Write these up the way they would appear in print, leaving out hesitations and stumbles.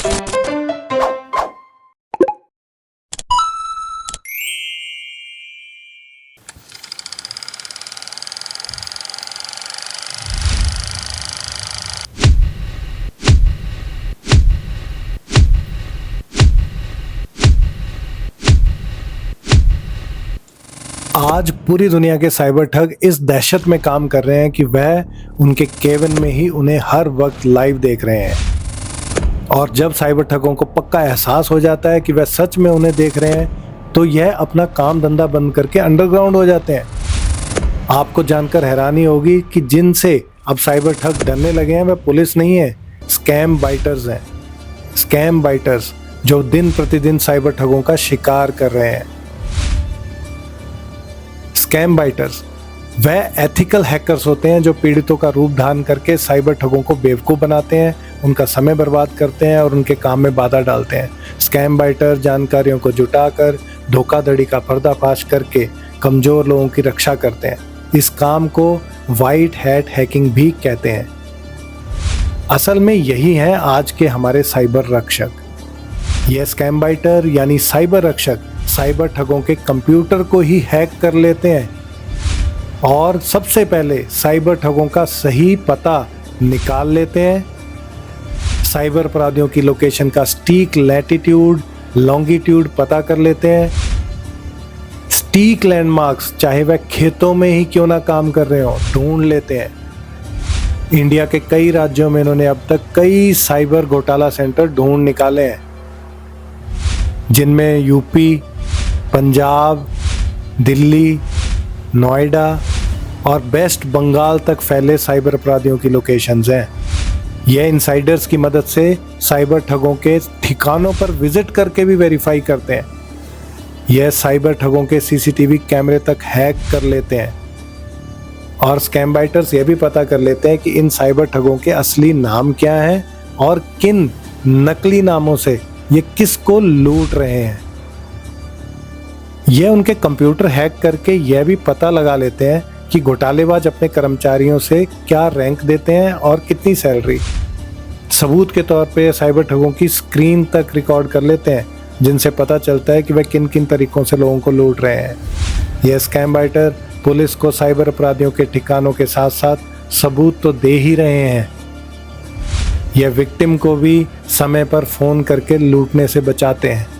आज पूरी दुनिया के साइबर ठग इस दहशत में काम कर रहे हैं कि वह उनके केबिन में ही उन्हें हर वक्त लाइव देख रहे हैं। और जब साइबर ठगों को पक्का एहसास हो जाता है कि वह सच में उन्हें देख रहे हैं, तो यह अपना काम धंधा बंद करके अंडरग्राउंड हो जाते हैं। आपको जानकर हैरानी होगी कि जिनसे अब साइबर ठग डरने लगे हैं वह पुलिस नहीं है, स्कैम बाइटर्स हैं। स्कैम बाइटर्स जो दिन प्रतिदिन साइबर ठगों का शिकार कर रहे हैं। स्कैम बाइटर्स वह एथिकल हैकर्स होते हैं जो पीड़ितों का रूप धारण करके साइबर ठगों को बेवकूफ़ बनाते हैं, उनका समय बर्बाद करते हैं और उनके काम में बाधा डालते हैं। स्कैम बाइटर जानकारियों को जुटाकर धोखाधड़ी का पर्दाफाश करके कमज़ोर लोगों की रक्षा करते हैं। इस काम को वाइट हैट हैकिंग भी कहते हैं। असल में यही है आज के हमारे साइबर रक्षक। यह स्कैम बाइटर यानी साइबर रक्षक साइबर ठगों के कंप्यूटर को ही हैक कर लेते हैं और सबसे पहले साइबर ठगों का सही पता निकाल लेते हैं। साइबर अपराधियों की लोकेशन का स्टीक लैटिट्यूड लॉन्गिट्यूड पता कर लेते हैं। स्टीक लैंडमार्क्स चाहे वह खेतों में ही क्यों ना काम कर रहे हो ढूंढ लेते हैं। इंडिया के कई राज्यों में इन्होंने अब तक कई साइबर घोटाला सेंटर ढूंढ निकाले हैं, जिनमें यूपी, पंजाब, दिल्ली, नोएडा और वेस्ट बंगाल तक फैले साइबर अपराधियों की लोकेशंस हैं। यह इनसाइडर्स की मदद से साइबर ठगों के ठिकानों पर विजिट करके भी वेरीफाई करते हैं। यह साइबर ठगों के सीसीटीवी कैमरे तक हैक कर लेते हैं और स्कैम बाइटर्स यह भी पता कर लेते हैं कि इन साइबर ठगों के असली नाम क्या हैं और किन नकली नामों से ये किसको लूट रहे हैं। यह उनके कंप्यूटर हैक करके यह भी पता लगा लेते हैं कि घोटालेबाज अपने कर्मचारियों से क्या रैंक देते हैं और कितनी सैलरी। सबूत के तौर पे साइबर ठगों की स्क्रीन तक रिकॉर्ड कर लेते हैं, जिनसे पता चलता है कि वह किन किन तरीकों से लोगों को लूट रहे हैं। यह स्कैम बाइटर पुलिस को साइबर अपराधियों के ठिकानों के साथ साथ सबूत तो दे ही रहे हैं, यह विक्टिम को भी समय पर फ़ोन करके लूटने से बचाते हैं।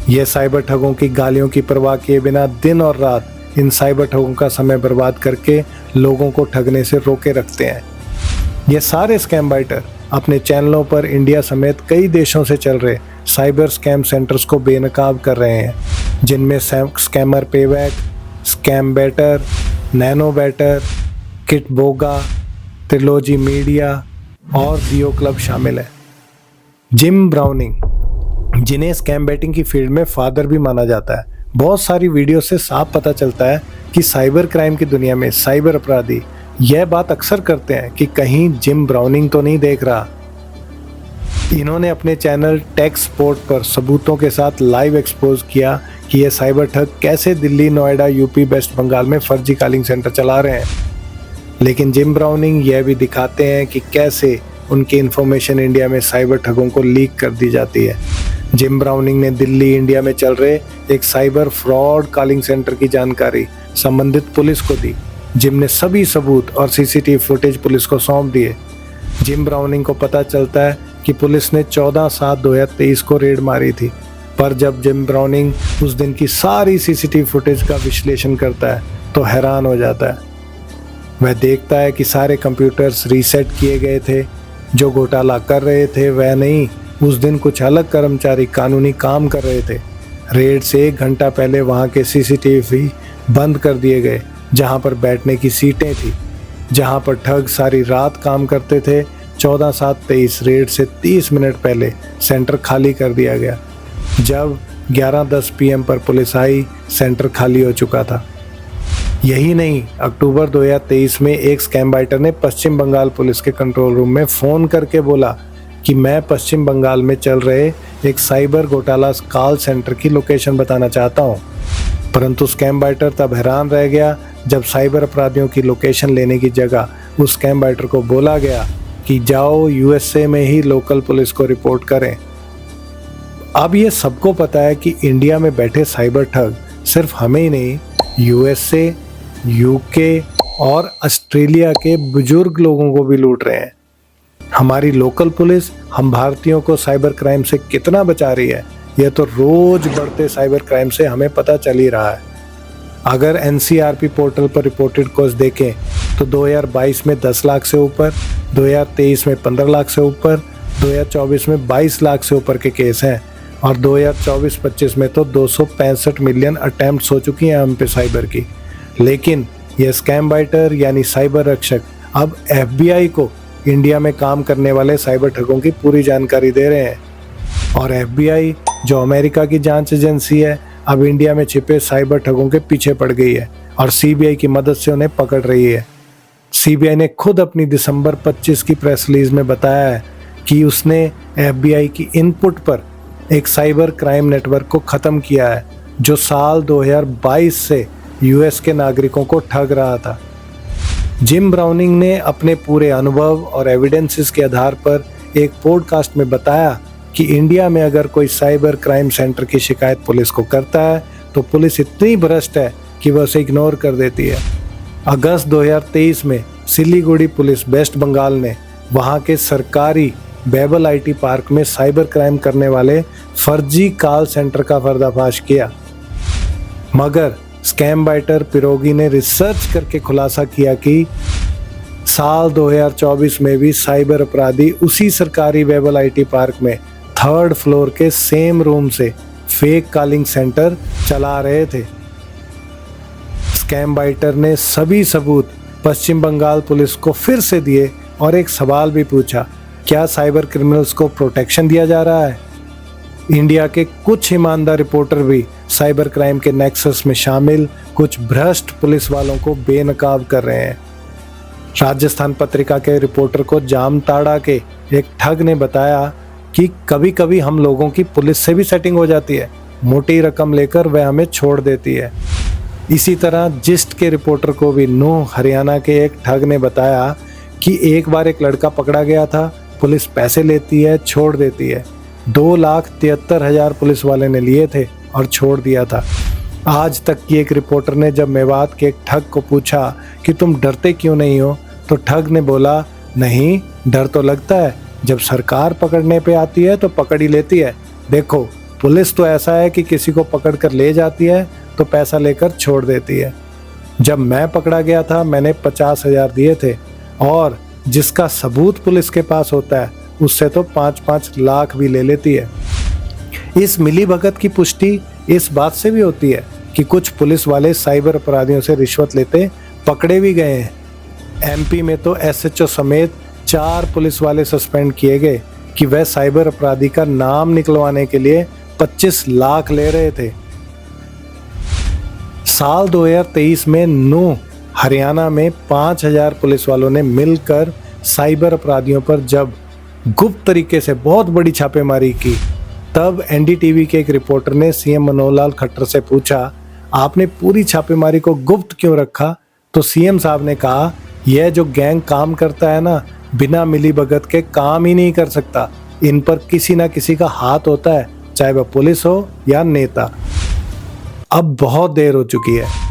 यह साइबर ठगों की गालियों की परवाह किए बिना दिन और रात इन साइबर ठगों का समय बर्बाद करके लोगों को ठगने से रोके रखते हैं। ये सारे स्कैम बाइटर अपने चैनलों पर इंडिया समेत कई देशों से चल रहे साइबर स्कैम सेंटर्स को बेनकाब कर रहे हैं, जिनमें Scammer Payback, Scam Baiter, Nano Baiter, Kitboga, Trilogy Media और दियो क्लब शामिल है। जिम ब्राउनिंग, जिन्हें स्कैम बेटिंग की फील्ड में फादर भी माना जाता है, बहुत सारी वीडियो से साफ पता चलता है कि साइबर क्राइम की दुनिया में साइबर अपराधी यह बात अक्सर करते हैं कि कहीं जिम ब्राउनिंग तो नहीं देख रहा। इन्होंने अपने चैनल टेक स्पोर्ट पर सबूतों के साथ लाइव एक्सपोज किया कि यह साइबर ठग कैसे दिल्ली, नोएडा, यूपी, वेस्ट बंगाल में फर्जी कॉलिंग सेंटर चला रहे हैं। लेकिन जिम ब्राउनिंग यह भी दिखाते हैं कि कैसे उनकी इन्फॉर्मेशन इंडिया में साइबर ठगों को लीक कर दी जाती है। जिम ब्राउनिंग ने दिल्ली, इंडिया में चल रहे एक साइबर फ्रॉड कॉलिंग सेंटर की जानकारी संबंधित पुलिस को दी। जिम ने सभी सबूत और सीसीटीवी फुटेज पुलिस को सौंप दिए। जिम ब्राउनिंग को पता चलता है कि पुलिस ने 14/7/2023 को रेड मारी थी, पर जब जिम ब्राउनिंग उस दिन की सारी सीसीटीवी फुटेज का विश्लेषण करता है तो हैरान हो जाता है। वह देखता है कि सारे कंप्यूटर्स रीसेट किए गए थे। जो घोटाला कर रहे थे वह नहीं, उस दिन कुछ अलग कर्मचारी कानूनी काम कर रहे थे। रेड से 1 घंटा पहले वहां के सीसीटीवी बंद कर दिए गए, जहां पर बैठने की सीटें थी। जहां पर ठग सारी रात काम करते थे, 14/7/23 रेड से 30 मिनट पहले सेंटर खाली कर दिया गया। जब 11:10 PM पर पुलिस आई, सेंटर खाली हो चुका था। यही नहीं, अक्टूबर 2023 में एक स्कैम बाइटर ने पश्चिम बंगाल पुलिस के कंट्रोल रूम में फ़ोन करके बोला कि मैं पश्चिम बंगाल में चल रहे एक साइबर घोटाला कॉल सेंटर की लोकेशन बताना चाहता हूं। परंतु स्कैम बाइटर तब हैरान रह गया जब साइबर अपराधियों की लोकेशन लेने की जगह उस स्कैम बाइटर को बोला गया कि जाओ USA में ही लोकल पुलिस को रिपोर्ट करें। अब ये सबको पता है कि इंडिया में बैठे साइबर ठग सिर्फ हमें ही नहीं, यूएसए, यूके और ऑस्ट्रेलिया के बुजुर्ग लोगों को भी लूट रहे हैं। हमारी लोकल पुलिस हम भारतीयों को साइबर क्राइम से कितना बचा रही है, यह तो रोज बढ़ते साइबर क्राइम से हमें पता चल ही रहा है। अगर एनसीआरपी पोर्टल पर रिपोर्टेड केस देखें तो 2022 में 10 लाख से ऊपर, 2023 में 15 लाख से ऊपर, 2024 में 22 लाख से ऊपर के केस हैं और 2024-25 में तो 265 मिलियन अटेम्प्ट्स हो चुकी हैं हम पे साइबर की। लेकिन ये स्कैम बाइटर यानी साइबर रक्षक अब एफबीआई को इंडिया में काम करने वाले साइबर ठगों की पूरी जानकारी दे रहे हैं और एफबीआई जो अमेरिका की जांच एजेंसी है अब इंडिया में छिपे साइबर ठगों के पीछे पड़ गई है और सीबीआई की मदद से उन्हें पकड़ रही है। सीबीआई ने खुद अपनी दिसंबर 25 की प्रेस रिलीज में बताया है कि उसने एफबीआई की इनपुट पर एक साइबर क्राइम नेटवर्क को खत्म किया है जो साल 2022 से यूएस के नागरिकों को ठग रहा था। जिम ब्राउनिंग ने अपने पूरे अनुभव और एविडेंसेस के आधार पर एक पॉडकास्ट में बताया कि इंडिया में अगर कोई साइबर क्राइम सेंटर की शिकायत पुलिस को करता है तो पुलिस इतनी भ्रष्ट है कि वह उसे इग्नोर कर देती है। अगस्त 2023 में सिलीगुड़ी पुलिस वेस्ट बंगाल ने वहां के सरकारी बेबल आईटी पार्क में साइबर क्राइम करने वाले फर्जी कॉल सेंटर का पर्दाफाश किया। मगर स्कैम बाइटर पिरोगी ने रिसर्च करके खुलासा किया कि साल 2024 में भी साइबर अपराधी उसी सरकारी बेबल आईटी पार्क में 3rd फ्लोर के सेम रूम से फेक कॉलिंग सेंटर चला रहे थे। स्कैम बाइटर ने सभी सबूत पश्चिम बंगाल पुलिस को फिर से दिए और एक सवाल भी पूछा, क्या साइबर क्रिमिनल्स को प्रोटेक्शन दिया जा रहा है? इंडिया के कुछ ईमानदार रिपोर्टर भी साइबर क्राइम के नेक्सस में शामिल कुछ भ्रष्ट पुलिस वालों को बेनकाब कर रहे हैं। राजस्थान पत्रिका के रिपोर्टर को जामताड़ा के एक ठग ने बताया कि कभी कभी हम लोगों की पुलिस से भी सेटिंग हो जाती है, मोटी रकम लेकर वह हमें छोड़ देती है। इसी तरह जिस्ट के रिपोर्टर को भी नूह हरियाणा के एक ठग ने बताया कि एक बार एक लड़का पकड़ा गया था, पुलिस पैसे लेती है, छोड़ देती है। 2,73,000 पुलिस वाले ने लिए थे और छोड़ दिया था। आज तक की एक रिपोर्टर ने जब मेवात के एक ठग को पूछा कि तुम डरते क्यों नहीं हो, तो ठग ने बोला, नहीं डर तो लगता है, जब सरकार पकड़ने पे आती है तो पकड़ ही लेती है। देखो पुलिस तो ऐसा है कि किसी को पकड़ कर ले जाती है तो पैसा लेकर छोड़ देती है। जब मैं पकड़ा गया था मैंने 50,000 दिए थे और जिसका सबूत पुलिस के पास होता है उससे तो 5-5 लाख भी ले लेती है। इस मिलीभगत की पुष्टि इस बात से भी होती है कि कुछ पुलिस वाले साइबर अपराधियों से रिश्वत लेते पकड़े भी गए हैं। एमपी में तो एसएचओ समेत 4 पुलिस वाले सस्पेंड किए गए कि वह साइबर अपराधी का नाम निकलवाने के लिए 25 लाख ले रहे थे। साल 2023 में नूह हरियाणा में 5,000 पुलिस वालों ने मिलकर साइबर अपराधियों पर जब गुप्त तरीके से बहुत बड़ी छापेमारी की, तब एनडीटीवी के एक रिपोर्टर ने सीएम मनोहर लाल खट्टर से पूछा, आपने पूरी छापेमारी को गुप्त क्यों रखा? तो सीएम साहब ने कहा, यह जो गैंग काम करता है ना, बिना मिलीभगत के काम ही नहीं कर सकता। इन पर किसी ना किसी का हाथ होता है, चाहे वह पुलिस हो या नेता। अब बहुत देर हो चुकी है।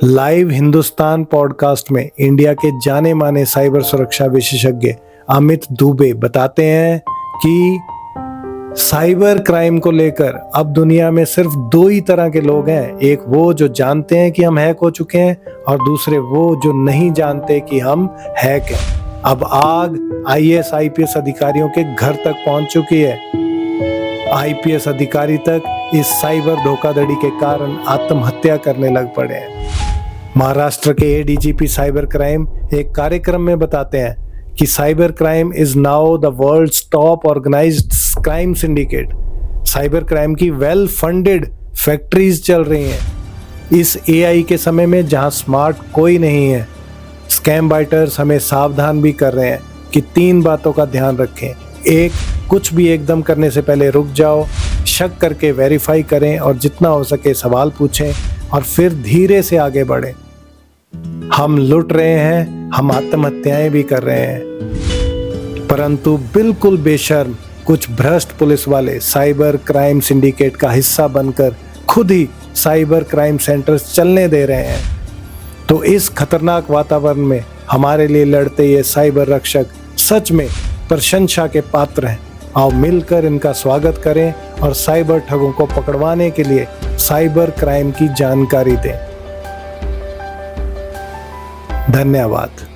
लाइव हिंदुस्तान पॉडकास्ट में इंडिया के जाने माने साइबर सुरक्षा विशेषज्ञ अमित दुबे बताते हैं कि साइबर क्राइम को लेकर अब दुनिया में सिर्फ 2 ही तरह के लोग हैं। एक वो जो जानते हैं कि हम हैक हो चुके हैं और दूसरे वो जो नहीं जानते कि हम हैक हैं। अब आग आईएएस आईपीएस अधिकारियों के घर तक पहुंच चुकी है। आईपीएस अधिकारी तक इस साइबर धोखाधड़ी के कारण आत्महत्या करने लग पड़े हैं। महाराष्ट्र के एडीजीपी साइबर क्राइम एक कार्यक्रम में बताते हैं कि cyber crime is now the world's top organised crime syndicate. Cyber crime की वेल फंडेड फैक्ट्रीज चल रही हैं। इस एआई के समय में जहां स्मार्ट कोई नहीं है, स्कैम बाइटर्स हमें सावधान भी कर रहे हैं कि 3 बातों का ध्यान रखें। 1, कुछ भी एकदम करने से पहले रुक जाओ, शक करके वेरीफाई करें और जितना हो सके सवाल पूछें और फिर धीरे से आगे बढ़ें। हम लुट रहे हैं, हम आत्महत्याएं भी कर रहे हैं, परंतु बिल्कुल बेशर्म कुछ भ्रष्ट पुलिस वाले साइबर क्राइम सिंडिकेट का हिस्सा बनकर खुद ही साइबर क्राइम सेंटर्स चलने दे रहे हैं। तो इस खतरनाक वातावरण में हमारे लिए लड़ते ये साइबर रक्षक सच में प्रशंसा के पात्र हैं। आओ मिलकर इनका स्वागत करें और साइबर ठगों को पकड़वाने के लिए साइबर क्राइम की जानकारी दें। धन्यवाद।